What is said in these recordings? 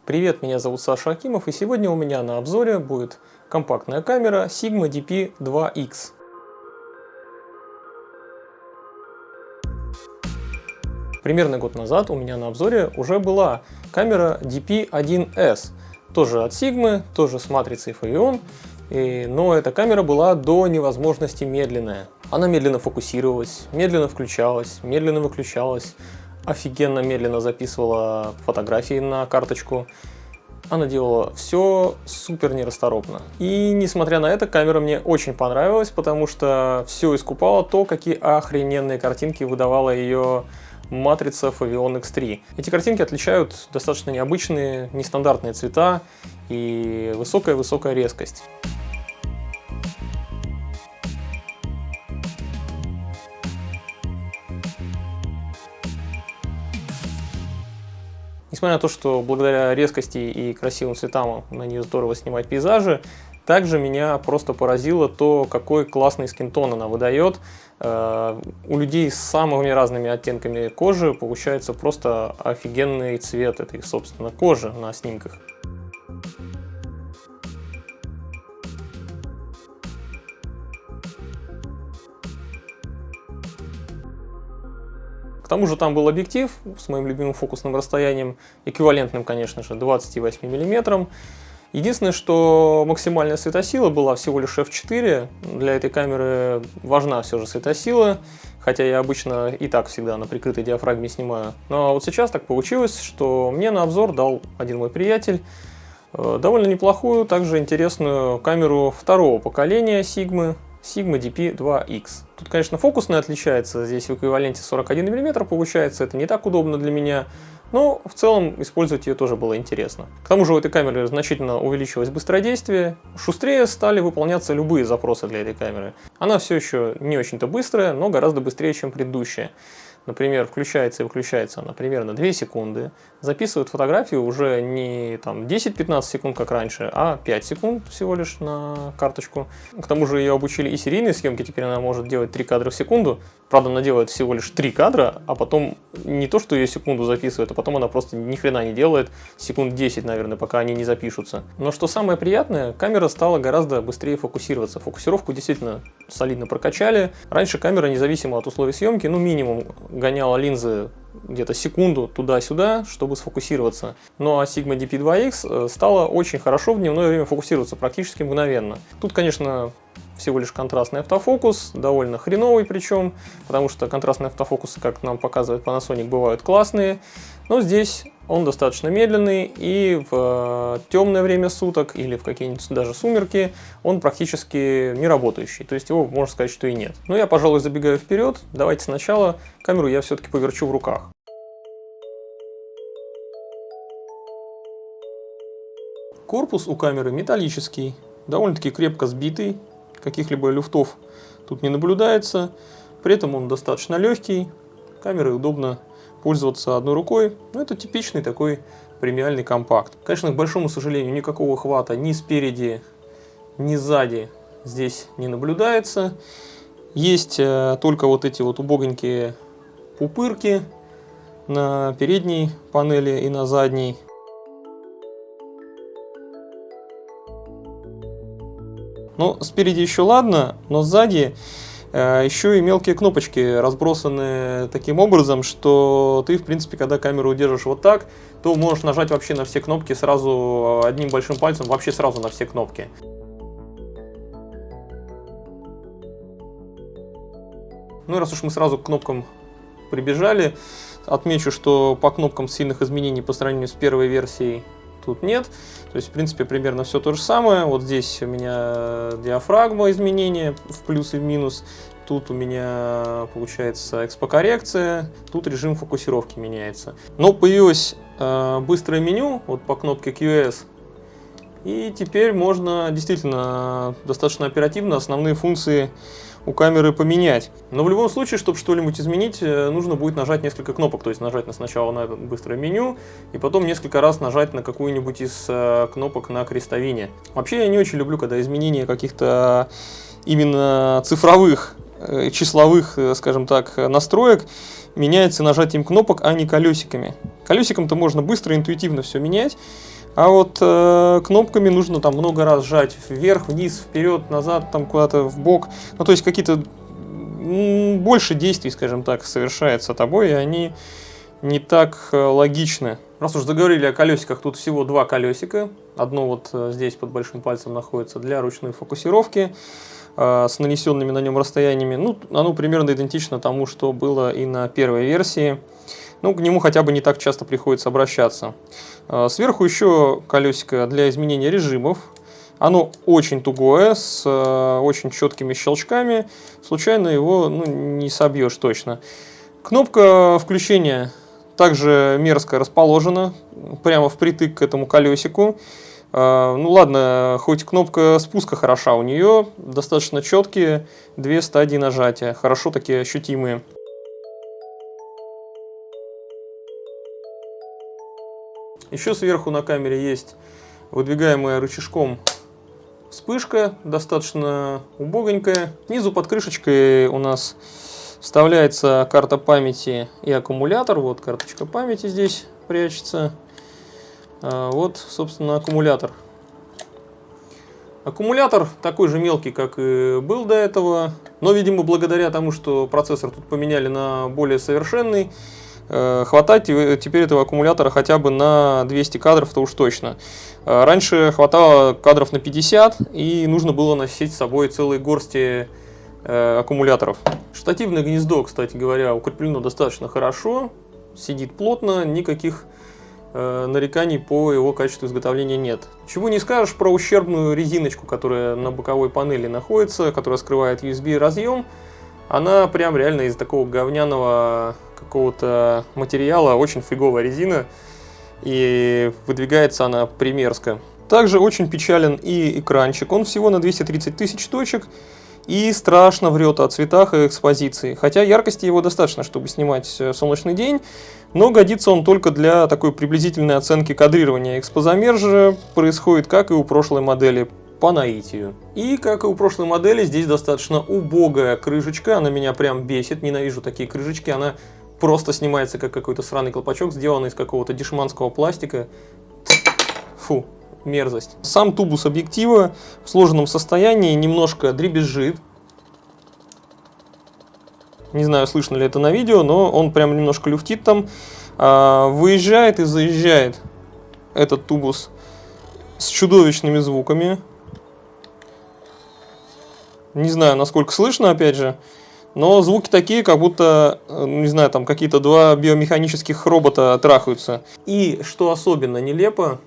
Привет, меня зовут Саша Акимов, и сегодня у меня на обзоре будет компактная камера Sigma DP2X. Примерно год назад у меня на обзоре уже была камера DP1S, тоже от Sigma, тоже с матрицей Foveon, но эта камера была до невозможности медленная. Она медленно фокусировалась, медленно включалась, медленно выключалась. Офигенно медленно записывала фотографии на карточку. Она делала все супер нерасторопно. И несмотря на это, камера мне очень понравилась, потому что все искупало то, какие охрененные картинки выдавала ее матрица Foveon X3. Эти картинки отличают достаточно необычные, нестандартные цвета и высокая резкость. Несмотря на то, что благодаря резкости и красивым цветам на нее здорово снимать пейзажи, также меня просто поразило то, какой классный скинтон она выдает. У людей с самыми разными оттенками кожи получается просто офигенный цвет этой, собственно, кожи на снимках. К тому же там был объектив с моим любимым фокусным расстоянием, эквивалентным, конечно же, 28 мм. Единственное, что максимальная светосила была всего лишь f4. Для этой камеры важна все же светосила, хотя я обычно и так всегда на прикрытой диафрагме снимаю. Но вот сейчас так получилось, что мне на обзор дал один мой приятель довольно неплохую, также интересную камеру второго поколения Sigma DP2X. Тут, конечно, фокусная отличается, здесь в эквиваленте 41 мм получается, это не так удобно для меня, но в целом использовать ее тоже было интересно. К тому же у этой камеры значительно увеличилось быстродействие, шустрее стали выполняться любые запросы для этой камеры. Она все еще не очень-то быстрая, но гораздо быстрее, чем предыдущая. Например, включается и выключается она примерно 2 секунды. Записывает фотографию уже не 10-15 секунд, как раньше, а 5 секунд всего лишь на карточку. К тому же ее обучили и серийной съемке, теперь она может делать 3 кадра в секунду. Правда, она делает всего лишь 3 кадра, а потом не то, что ее секунду записывает, а потом она просто ни хрена не делает, секунд 10, наверное, пока они не запишутся. Но что самое приятное, камера стала гораздо быстрее фокусироваться. Фокусировку действительно солидно прокачали. Раньше камера, независимо от условий съемки, минимум гоняла линзы где-то секунду туда-сюда, чтобы сфокусироваться. Ну а Sigma DP2X стала очень хорошо в дневное время фокусироваться, практически мгновенно. Тут, конечно, всего лишь контрастный автофокус, довольно хреновый причем, потому что контрастные автофокусы, как нам показывает Panasonic, бывают классные, но здесь он достаточно медленный, и в темное время суток или в какие-нибудь даже сумерки он практически не работающий, то есть его можно сказать, что и нет. Но я, пожалуй, забегаю вперед, давайте сначала камеру я все-таки поверчу в руках. Корпус у камеры металлический, довольно-таки крепко сбитый, каких-либо люфтов тут не наблюдается, при этом он достаточно легкий, камерой удобно пользоваться одной рукой, но это типичный такой премиальный компакт. Конечно, к большому сожалению, никакого хвата ни спереди, ни сзади здесь не наблюдается, есть только вот эти вот убогонькие пупырки на передней панели и на задней. Ну, спереди еще ладно, но сзади еще и мелкие кнопочки разбросаны таким образом, что ты, в принципе, когда камеру удержишь вот так, то можешь нажать вообще на все кнопки сразу одним большим пальцем, вообще сразу на все кнопки. Ну и раз уж мы сразу к кнопкам прибежали, отмечу, что по кнопкам сильных изменений по сравнению с первой версией тут нет. То есть, в принципе, примерно все то же самое. Вот здесь у меня диафрагма изменения в плюс и в минус. Тут у меня получается экспокоррекция. Тут режим фокусировки меняется. Но появилось быстрое меню вот по кнопке QS. И теперь можно действительно достаточно оперативно основные функции у камеры поменять. Но в любом случае, чтобы что-нибудь изменить, нужно будет нажать несколько кнопок. То есть нажать сначала на быстрое меню, и потом несколько раз нажать на какую-нибудь из кнопок на крестовине. Вообще я не очень люблю, когда изменения каких-то именно цифровых, числовых, скажем так, настроек меняется нажатием кнопок, а не колесиками. Колесиком-то можно быстро, интуитивно все менять, А вот кнопками нужно там много раз жать вверх, вниз, вперед, назад, там куда-то в бок. Ну, то есть какие-то больше действий, скажем так, совершается тобой, и они не так логичны. Раз уж заговорили о колесиках, тут всего два колесика. Одно вот здесь под большим пальцем находится для ручной фокусировки с нанесенными на нем расстояниями. Ну, оно примерно идентично тому, что было и на первой версии. Ну, к нему хотя бы не так часто приходится обращаться. Сверху еще колесико для изменения режимов. Оно очень тугое, с очень четкими щелчками. Случайно его не собьешь точно. Кнопка включения также мерзко расположена, прямо впритык к этому колесику. Ну ладно, хоть кнопка спуска хороша, у нее достаточно четкие две стадии нажатия, хорошо такие ощутимые. Еще сверху на камере есть выдвигаемая рычажком вспышка, достаточно убогонькая. Снизу под крышечкой у нас вставляется карта памяти и аккумулятор. Вот карточка памяти здесь прячется. Вот, собственно, аккумулятор. Аккумулятор такой же мелкий, как и был до этого. Но, видимо, благодаря тому, что процессор тут поменяли на более совершенный, хватать теперь этого аккумулятора хотя бы на 200 кадров-то уж точно. Раньше хватало кадров на 50, и нужно было носить с собой целые горсти аккумуляторов. Штативное гнездо, кстати говоря, укреплено достаточно хорошо, сидит плотно, никаких нареканий по его качеству изготовления нет. Чего не скажешь про ущербную резиночку, которая на боковой панели находится, которая скрывает USB разъем. Она прям реально из такого говняного какого-то материала, очень фиговая резина, и выдвигается она примерзко. Также очень печален и экранчик, он всего на 230 тысяч точек и страшно врет о цветах и экспозиции. Хотя яркости его достаточно, чтобы снимать солнечный день, но годится он только для такой приблизительной оценки кадрирования. Экспозамер же происходит, как и у прошлой модели, по наитию. И, как и у прошлой модели, здесь достаточно убогая крышечка, она меня прям бесит, ненавижу такие крышечки, она просто снимается как какой-то сраный колпачок, сделанный из какого-то дешманского пластика. Фу, мерзость. Сам тубус объектива в сложенном состоянии немножко дребезжит. Не знаю, слышно ли это на видео, но он прям немножко люфтит там. Выезжает и заезжает этот тубус с чудовищными звуками. Не знаю, насколько слышно, опять же, но звуки такие, как будто, не знаю, там какие-то два биомеханических робота трахаются. И, что особенно нелепо,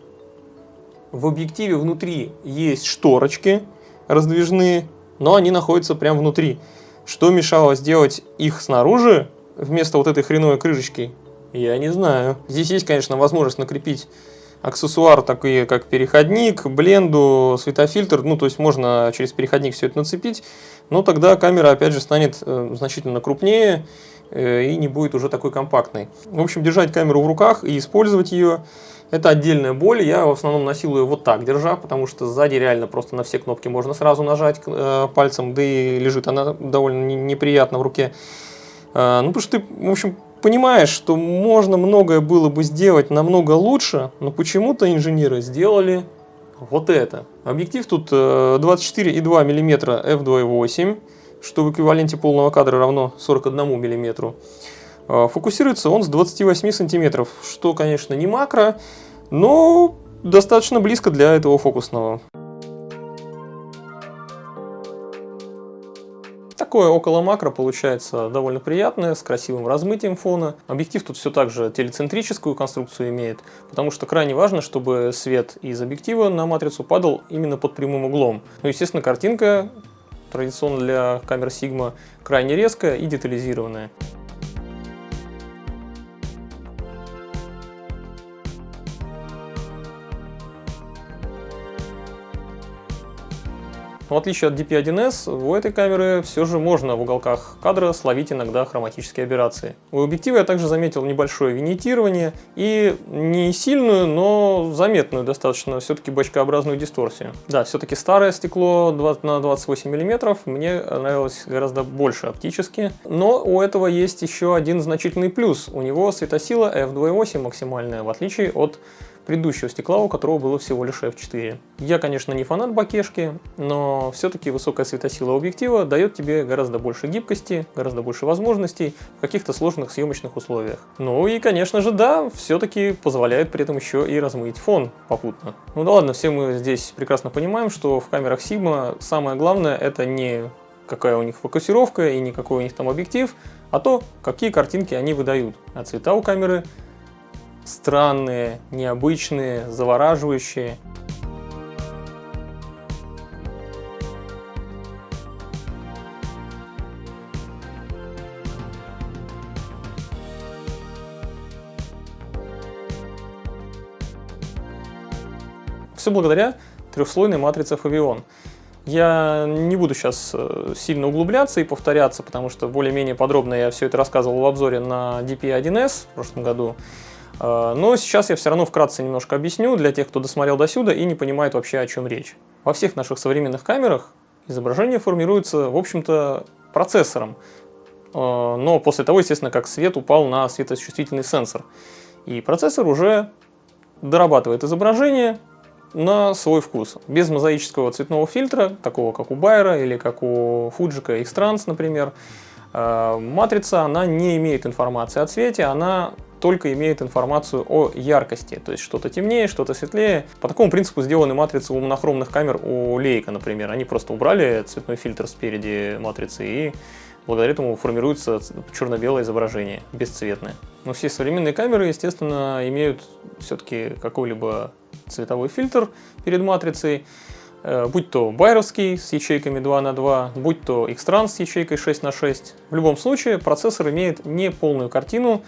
в объективе внутри есть шторочки раздвижные, но они находятся прямо внутри. Что мешало сделать их снаружи, вместо вот этой хреновой крышечки, я не знаю. Здесь есть, конечно, возможность накрепить аксессуар, такие как переходник, бленду, светофильтр, ну то есть можно через переходник все это нацепить, но тогда камера опять же станет значительно крупнее и не будет уже такой компактной. В общем, держать камеру в руках и использовать ее — это отдельная боль. Я в основном носил ее вот так держа, потому что сзади реально просто на все кнопки можно сразу нажать пальцем, да и лежит она довольно неприятно в руке. Ну потому что ты, в общем, понимаешь, что можно многое было бы сделать намного лучше, но почему-то инженеры сделали вот это. Объектив тут 24,2 мм f2.8, что в эквиваленте полного кадра равно 41 мм. Фокусируется он с 28 см, что, конечно, не макро, но достаточно близко для этого фокусного. Такое около макро получается довольно приятное, с красивым размытием фона. Объектив тут все так же телецентрическую конструкцию имеет, потому что крайне важно, чтобы свет из объектива на матрицу падал именно под прямым углом. Ну, естественно, картинка, традиционно для камер Sigma, крайне резкая и детализированная. В отличие от DP1S, у этой камеры все же можно в уголках кадра словить иногда хроматические аберрации. У объектива я также заметил небольшое виньетирование и не сильную, но заметную достаточно все-таки бочкообразную дисторсию. Да, все-таки старое стекло на 28 мм мне нравилось гораздо больше оптически, но у этого есть еще один значительный плюс. У него светосила f2.8 максимальная, в отличие от предыдущего стекла, у которого было всего лишь f4. Я, конечно, не фанат бокешки, но все-таки высокая светосила объектива дает тебе гораздо больше гибкости, гораздо больше возможностей в каких-то сложных съемочных условиях. Ну и, конечно же, да, все-таки позволяет при этом еще и размыть фон попутно. Ну да ладно, все мы здесь прекрасно понимаем, что в камерах Sigma самое главное это не какая у них фокусировка и не какой у них там объектив, а то, какие картинки они выдают. А цвета у камеры странные, необычные, завораживающие. Все благодаря трехслойной матрице Foveon. Я не буду сейчас сильно углубляться и повторяться, потому что более-менее подробно я все это рассказывал в обзоре на DP1S в прошлом году. Но сейчас я все равно вкратце немножко объясню для тех, кто досмотрел до сюда и не понимает вообще, о чем речь. Во всех наших современных камерах изображение формируется, в общем-то, процессором. Но после того, естественно, как свет упал на светочувствительный сенсор. И процессор уже дорабатывает изображение на свой вкус. Без мозаического цветного фильтра, такого как у Байера или как у Fujiko X-Trans, например, матрица, она не имеет информации о цвете, она только имеет информацию о яркости, то есть что-то темнее, что-то светлее. По такому принципу сделаны матрицы у монохромных камер у Leica, например. Они просто убрали цветной фильтр спереди матрицы, и благодаря этому формируется черно-белое изображение, бесцветное. Но все современные камеры, естественно, имеют все-таки какой-либо цветовой фильтр перед матрицей, будь то байеровский с ячейками 2 на 2, будь то X-Trans с ячейкой 6 на 6. В любом случае процессор имеет не полную картину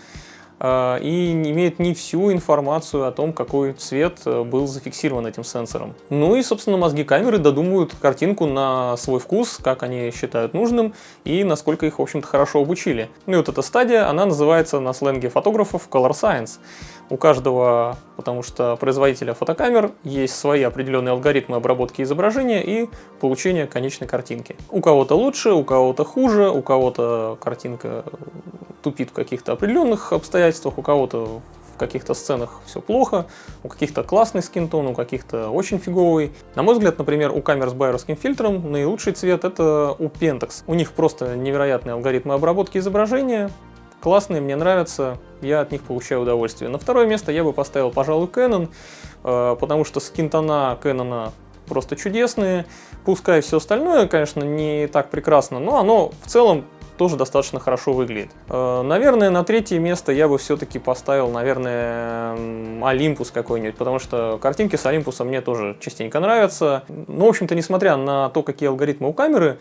и не имеет не всю информацию о том, какой цвет был зафиксирован этим сенсором. Ну и, собственно, мозги камеры додумывают картинку на свой вкус, как они считают нужным и насколько их, в общем-то, хорошо обучили. Ну и вот эта стадия, она называется на сленге фотографов Color Science. У каждого, потому что производителя фотокамер, есть свои определенные алгоритмы обработки изображения и получения конечной картинки. У кого-то лучше, у кого-то хуже, у кого-то картинка тупит в каких-то определенных обстоятельствах, у кого-то в каких-то сценах все плохо, у каких-то классный скинтон, у каких-то очень фиговый. На мой взгляд, например, у камер с байеровским фильтром наилучший цвет это у Pentax. У них просто невероятные алгоритмы обработки изображения, классные, мне нравятся, я от них получаю удовольствие. На второе место я бы поставил, пожалуй, Canon, потому что скинтона Canon просто чудесные. Пускай все остальное, конечно, не так прекрасно, но оно в целом тоже достаточно хорошо выглядит. Наверное, на третье место я бы все-таки поставил, наверное, Olympus какой-нибудь, потому что картинки с Olympus мне тоже частенько нравятся. Но, в общем-то, несмотря на то, какие алгоритмы у камеры,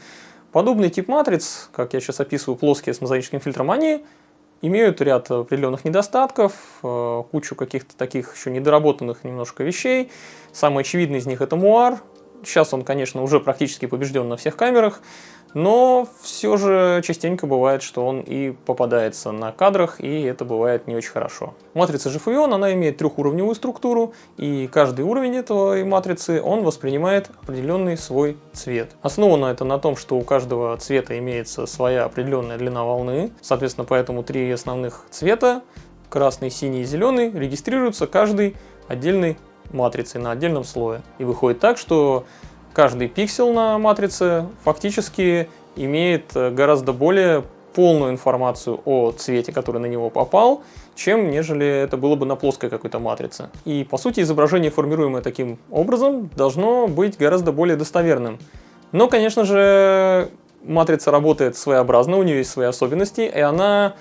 подобный тип матриц, как я сейчас описываю, плоские с мозаическим фильтром, они имеют ряд определенных недостатков, кучу каких-то таких еще недоработанных немножко вещей. Самый очевидный из них это муар. Сейчас он, конечно, уже практически побежден на всех камерах, но все же частенько бывает, что он и попадается на кадрах, и это бывает не очень хорошо. Матрица же Foveon, она имеет трехуровневую структуру, и каждый уровень этой матрицы, он воспринимает определенный свой цвет. Основано это на том, что у каждого цвета имеется своя определенная длина волны, соответственно, поэтому три основных цвета, красный, синий и зеленый, регистрируются каждый отдельной матрицей на отдельном слое. И выходит так, что каждый пиксель на матрице фактически имеет гораздо более полную информацию о цвете, который на него попал, чем нежели это было бы на плоской какой-то матрице. И по сути изображение, формируемое таким образом, должно быть гораздо более достоверным. Но, конечно же, матрица работает своеобразно, у нее есть свои особенности, и она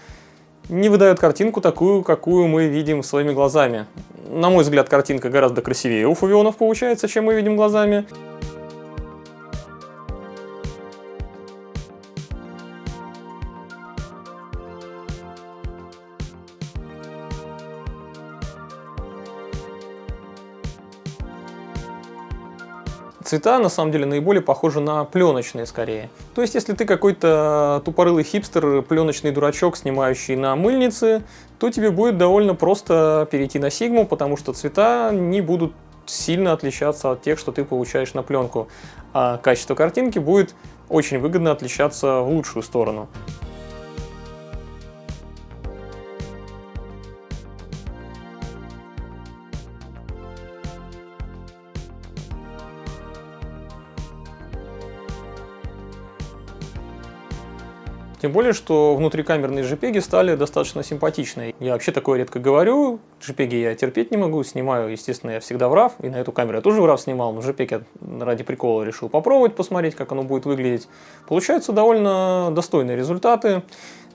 не выдает картинку такую, какую мы видим своими глазами. На мой взгляд, картинка гораздо красивее у Foveon'ов получается, чем мы видим глазами. Цвета, на самом деле, наиболее похожи на пленочные скорее. То есть, если ты какой-то тупорылый хипстер, пленочный дурачок, снимающий на мыльнице, то тебе будет довольно просто перейти на Sigma, потому что цвета не будут сильно отличаться от тех, что ты получаешь на пленку. А качество картинки будет очень выгодно отличаться в лучшую сторону. Тем более, что внутрикамерные JPEG стали достаточно симпатичные. Я вообще такое редко говорю, JPEG я терпеть не могу, снимаю, естественно, я всегда в RAW, и на эту камеру я тоже в RAW снимал, но JPEG я ради прикола решил попробовать, посмотреть, как оно будет выглядеть. Получаются довольно достойные результаты.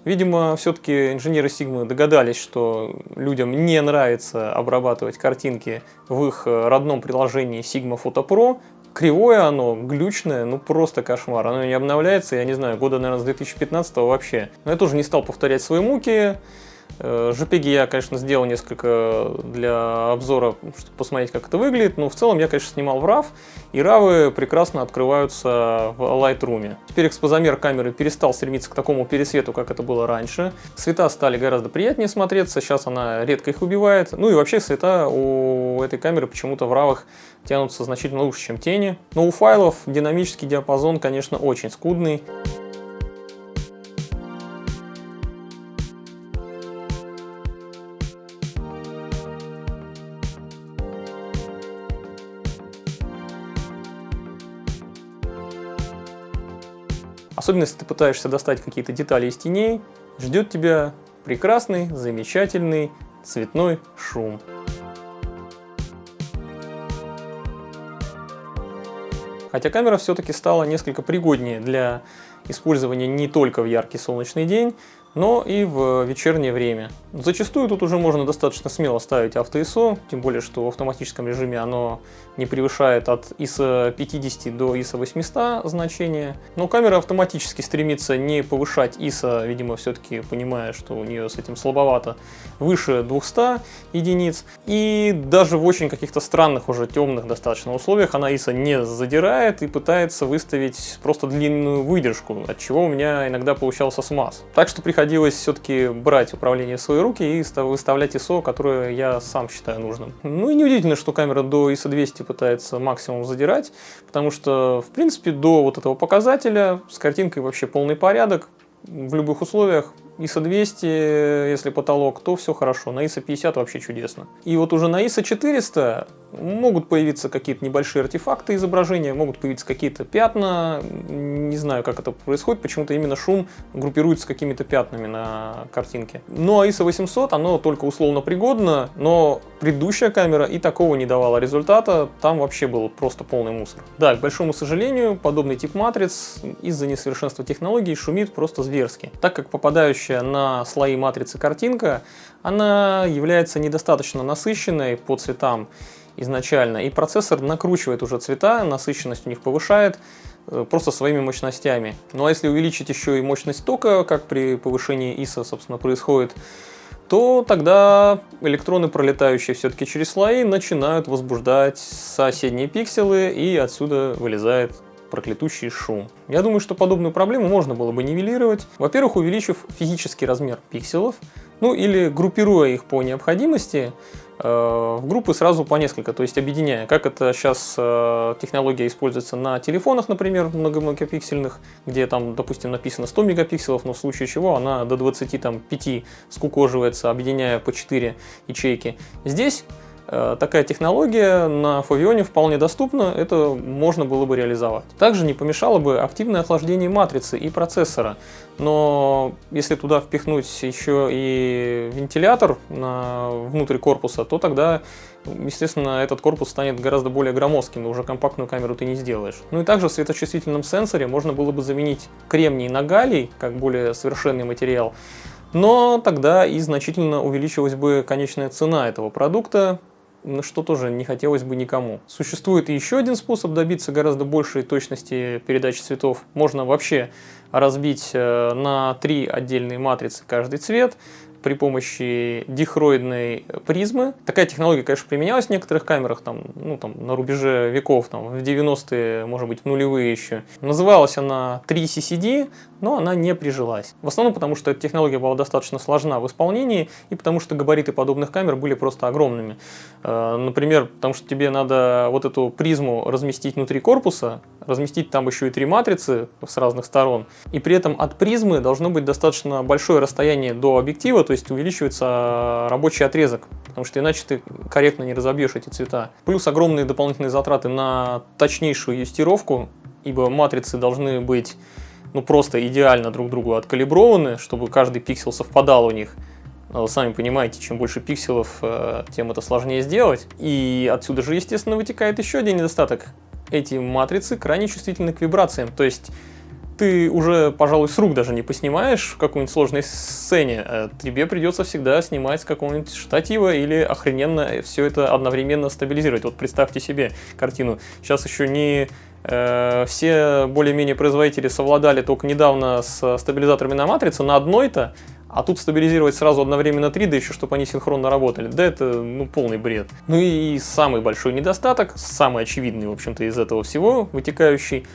Видимо, все-таки инженеры Sigma догадались, что людям не нравится обрабатывать картинки в их родном приложении Sigma Photo Pro. Кривое оно, глючное, ну просто кошмар. Оно не обновляется, я не знаю, года, наверное, с 2015 вообще. Но я тоже не стал повторять свои муки. JPEG я, конечно, сделал несколько для обзора, чтобы посмотреть, как это выглядит. Но в целом я, конечно, снимал в RAW, и RAW прекрасно открываются в Lightroom. Теперь экспозамер камеры перестал стремиться к такому пересвету, как это было раньше. Цвета стали гораздо приятнее смотреться, сейчас она редко их убивает. Ну и вообще цвета у этой камеры почему-то в RAW тянутся значительно лучше, чем тени. Но у файлов динамический диапазон, конечно, очень скудный. Особенно, если ты пытаешься достать какие-то детали из теней, ждет тебя прекрасный, замечательный цветной шум. Хотя камера все-таки стала несколько пригоднее для использования не только в яркий солнечный день, но и в вечернее время. Зачастую тут уже можно достаточно смело ставить авто-ISO, тем более, что в автоматическом режиме оно не превышает от ISO 50 до ISO 800 значения. Но камера автоматически стремится не повышать ISO, видимо, все-таки понимая, что у нее с этим слабовато, выше 200 единиц. И даже в очень каких-то странных, уже темных достаточно условиях она ISO не задирает и пытается выставить просто длинную выдержку, от чего у меня иногда получался смаз. Так что приходилось все-таки брать управление в свои руки и выставлять ISO, которое я сам считаю нужным. Ну и неудивительно, что камера до ISO 200 пытается максимум задирать, потому что, в принципе, до вот этого показателя с картинкой вообще полный порядок. В любых условиях ISO 200, если потолок, то все хорошо. На ISO 50 вообще чудесно. И вот уже на ISO 400 могут появиться какие-то небольшие артефакты изображения, могут появиться какие-то пятна. Не знаю, как это происходит. Почему-то именно шум группируется с какими-то пятнами на картинке. Ну а ISO 800, оно только условно пригодно, но предыдущая камера и такого не давала результата. Там вообще был просто полный мусор. Да, к большому сожалению, подобный тип матриц из-за несовершенства технологий шумит просто зверски. Так как попадающая на слои матрицы картинка, она является недостаточно насыщенной по цветам изначально, и процессор накручивает уже цвета, насыщенность у них повышает просто своими мощностями. Ну а если увеличить еще и мощность тока, как при повышении ISO, собственно, происходит, то тогда электроны, пролетающие все-таки через слои, начинают возбуждать соседние пикселы, и отсюда вылезает проклятущий шум. Я думаю, что подобную проблему можно было бы нивелировать. Во-первых, увеличив физический размер пикселов, ну или группируя их по необходимости в группы сразу по несколько, то есть объединяя. Как это сейчас технология используется на телефонах, например, многомегапиксельных, где там, допустим, написано 100 мегапикселов, но в случае чего она до 25 скукоживается, объединяя по 4 ячейки. Здесь такая технология на Foveon вполне доступна, это можно было бы реализовать. Также не помешало бы активное охлаждение матрицы и процессора, но если туда впихнуть еще и вентилятор внутрь корпуса, то тогда, естественно, этот корпус станет гораздо более громоздким, и уже компактную камеру ты не сделаешь. Ну и также в светочувствительном сенсоре можно было бы заменить кремний на галлий, как более совершенный материал, но тогда и значительно увеличилась бы конечная цена этого продукта, что тоже не хотелось бы никому. Существует еще один способ добиться гораздо большей точности передачи цветов. Можно вообще разбить на 3 отдельные матрицы каждый цвет при помощи дихроидной призмы. Такая технология, конечно, применялась в некоторых камерах там на рубеже веков, в 90-е, может быть, в нулевые еще. Называлась она 3CCD, но она не прижилась. В основном потому, что эта технология была достаточно сложна в исполнении, и потому что габариты подобных камер были просто огромными. Например, потому что тебе надо вот эту призму разместить внутри корпуса, разместить там еще и 3 матрицы с разных сторон, и при этом от призмы должно быть достаточно большое расстояние до объектива, то есть увеличивается рабочий отрезок, потому что иначе ты корректно не разобьешь эти цвета. Плюс огромные дополнительные затраты на точнейшую юстировку, ибо матрицы должны быть ну просто идеально друг к другу откалиброваны, чтобы каждый пиксель совпадал у них. Но вы сами понимаете, чем больше пикселов, тем это сложнее сделать. И отсюда же, естественно, вытекает еще один недостаток. Эти матрицы крайне чувствительны к вибрациям. То есть ты уже, пожалуй, с рук даже не поснимаешь в какой-нибудь сложной сцене. Тебе придется всегда снимать с какого-нибудь штатива или охрененно все это одновременно стабилизировать. Вот представьте себе картину. Сейчас еще не все более-менее производители совладали только недавно с стабилизаторами на матрице на одной-то, а тут стабилизировать сразу одновременно 3, да еще чтобы они синхронно работали. Да это, ну, полный бред. Ну и самый большой недостаток, самый очевидный, в общем-то, из этого всего вытекающий: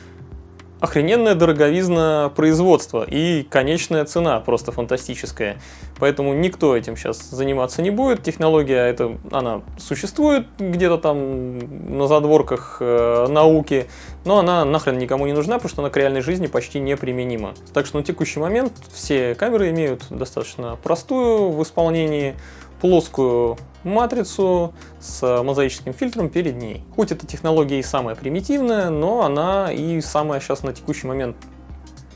охрененная дороговизна производства и конечная цена просто фантастическая. Поэтому никто этим сейчас заниматься не будет. Технология эта, она существует где-то там на задворках науки, но она нахрен никому не нужна, потому что она к реальной жизни почти неприменима. Так что на текущий момент все камеры имеют достаточно простую в исполнении плоскую матрицу с мозаическим фильтром перед ней. Хоть эта технология и самая примитивная, но она и самая сейчас на текущий момент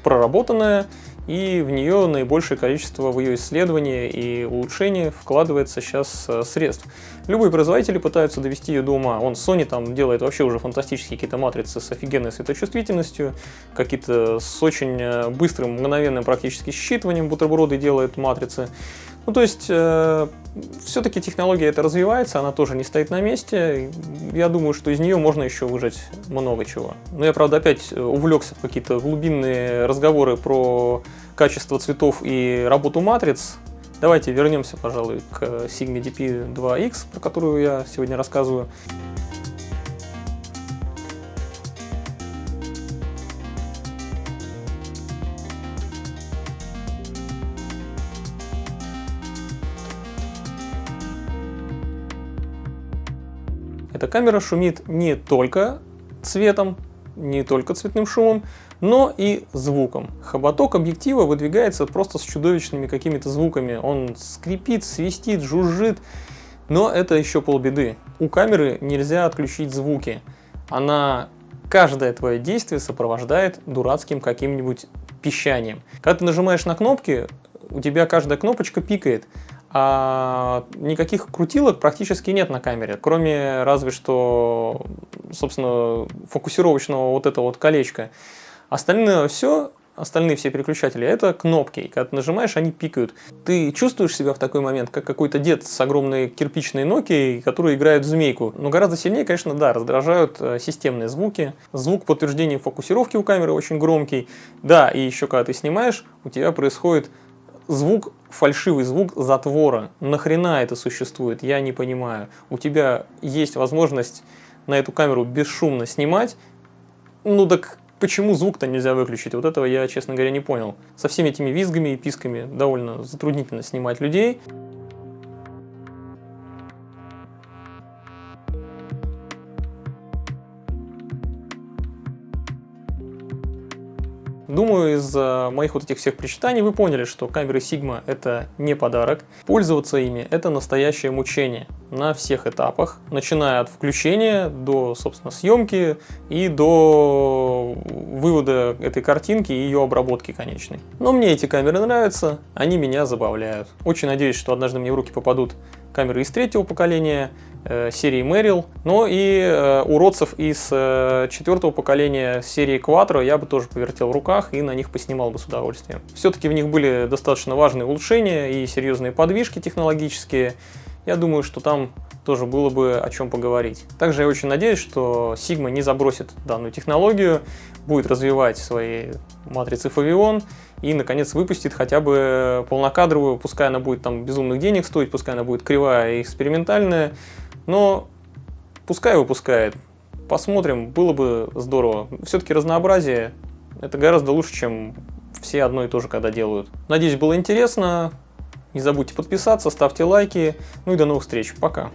проработанная, и в нее наибольшее количество в ее исследования и улучшения вкладывается сейчас средств. Любые производители пытаются довести ее до ума. Sony там делает вообще уже фантастические какие-то матрицы с офигенной светочувствительностью, какие-то с очень быстрым, мгновенным практически считыванием бутерброды делает матрицы. Ну, то есть, все-таки технология эта развивается, она тоже не стоит на месте. Я думаю, что из нее можно еще выжать много чего. Но я, правда, опять увлекся в какие-то глубинные разговоры про качество цветов и работу матриц. Давайте вернемся, пожалуй, к Sigma DP2X, про которую я сегодня рассказываю. Эта камера шумит не только цветом, не только цветным шумом, но и звуком. Хоботок объектива выдвигается просто с чудовищными какими-то звуками. Он скрипит, свистит, жужжит, но это еще полбеды. У камеры нельзя отключить звуки. Она каждое твое действие сопровождает дурацким каким-нибудь пищанием. Когда ты нажимаешь на кнопки, у тебя каждая кнопочка пикает. А никаких крутилок практически нет на камере, кроме разве что, собственно, фокусировочного вот этого вот колечка. Остальные все переключатели — это кнопки. И когда ты нажимаешь, они пикают. Ты чувствуешь себя в такой момент, как какой-то дед с огромной кирпичной Nokia, который играет в змейку. Но гораздо сильнее, конечно, да, раздражают системные звуки. Звук подтверждения фокусировки у камеры очень громкий. Да, и еще когда ты снимаешь, у тебя происходит звук, фальшивый звук затвора. Нахрена это существует, я не понимаю. У тебя есть возможность на эту камеру бесшумно снимать, ну так почему звук-то нельзя выключить? Вот этого я, честно говоря, не понял. Со всеми этими визгами и писками довольно затруднительно снимать людей. Думаю, из моих вот этих всех причитаний вы поняли, что камеры Sigma — это не подарок. Пользоваться ими — это настоящее мучение на всех этапах, начиная от включения до, собственно, съемки и до вывода этой картинки и ее обработки конечной. Но мне эти камеры нравятся, они меня забавляют. Очень надеюсь, что однажды мне в руки попадут камеры из третьего поколения, серии Merrill, но и уродцев из четвертого поколения серии Quattro я бы тоже повертел в руках и на них поснимал бы с удовольствием. Все-таки в них были достаточно важные улучшения и серьезные подвижки технологические. Я думаю, что там тоже было бы о чем поговорить. Также я очень надеюсь, что Sigma не забросит данную технологию, будет развивать свои матрицы Foveon и, наконец, выпустит хотя бы полнокадровую, пускай она будет там безумных денег стоить, пускай она будет кривая и экспериментальная, но пускай выпускает. Посмотрим, было бы здорово. Все-таки разнообразие — это гораздо лучше, чем все одно и то же, когда делают. Надеюсь, было интересно. Не забудьте подписаться, ставьте лайки. Ну и до новых встреч. Пока.